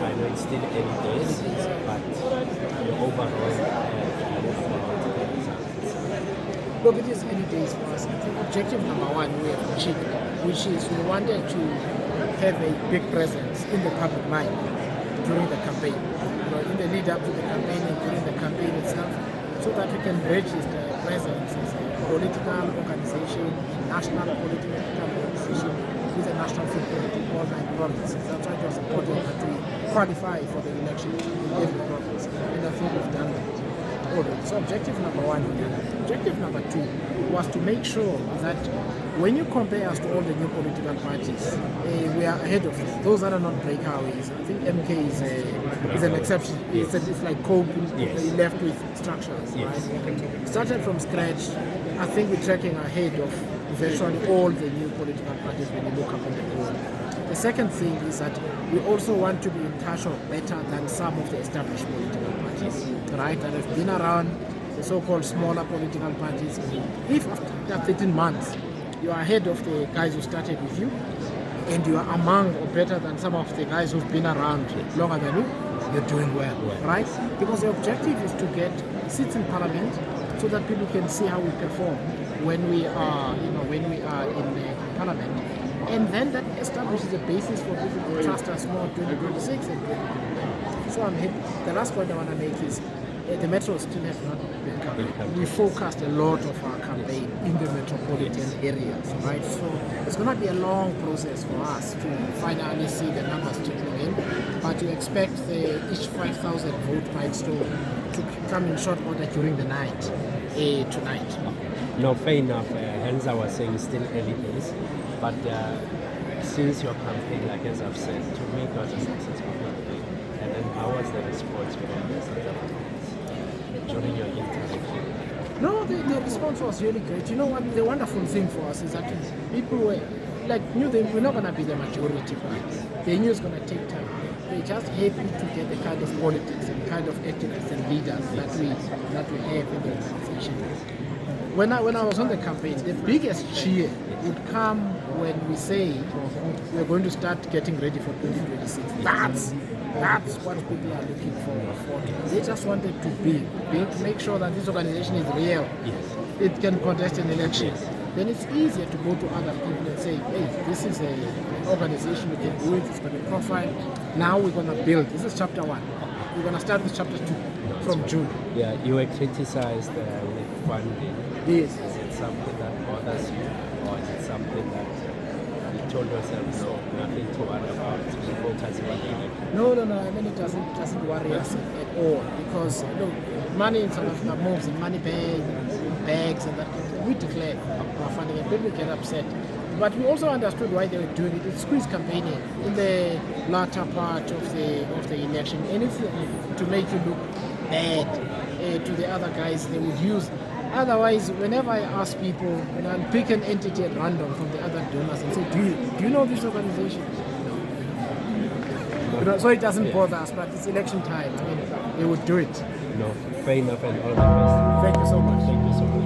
I know it's still early days, but the overall Look, it is early days for us. I think objective number one we have achieved, which is we wanted to have a big presence in the public mind during the campaign. In the lead up to the campaign and during the campaign itself, so that we can register a presence as a political organization, a national political organization with a national footprint in all 9 provinces. That's why it was important that we qualify for the election in every province, and I think we've done that already. So objective number one, objective number two was to make sure that when you compare us to all the new political parties, we are ahead of them. Those that are not breakaways. I think MK is an exception. It's like Coke, left with structures. Right? Started from scratch. I think we're tracking ahead of virtually all the new political parties when you look up on the board. The second thing is that we also want to be in touch or better than some of the established political parties, right, that have been around, the so-called smaller political parties. If after 13 months you are ahead of the guys who started with you, and you are among or better than some of the guys who've been around longer than you, you're doing well, right? Because the objective is to get seats in parliament so that people can see how we perform when we are, in parliament. And then that establishes a basis for people to trust us more 2026 and 2029. So I'm happy. The last point I want to make is the metros still have not been covered. We focused a lot of our campaign in the metropolitan areas, right? So it's going to be a long process for us to finally see the numbers trickling in, but to expect each 5,000 vote milestone to come in short order during the night tonight. No, fair enough. Hence I was saying still early days, but since your campaign, like as I've said, to me it was a successful campaign. And then how was the response from the South Africans during your interview? No, the response was really great. You know what? The wonderful thing for us is that people were knew we're not going to be the majority party. They knew it's going to take time. They're just happy to get the kind of politics and kind of activists and leaders that we have in the organization. When I was on the campaign, the biggest cheer would come when we say we're going to start getting ready for 2026. That's what people are looking for. They just wanted to be to make sure that this organization is real. It can contest an election. Then it's easier to go to other people and say, hey, this is an organization, we can do it, it's going to profile. Now we're going to build. This is chapter 1. We're going to start with chapter 2 from June. Yeah, you were criticized with funding. Yes. Is it something that bothers you, or is it something that you told yourself, no, nothing to worry about, focusing on the election? No, I mean it doesn't worry us at all, because money in South Africa moves in money bags and that kind of thing. We declare our funding and people get upset. But we also understood why they were doing it. It's squeeze campaigning in the latter part of the election, and it's to make you look bad to the other guys they would use. Otherwise, whenever I ask people, I'll pick an entity at random from the other donors and say, do you know this organization? No. So it doesn't bother us, but it's election time. I mean, they would do it. No, fair enough, and all the best. Thank you so much. Thank you so much.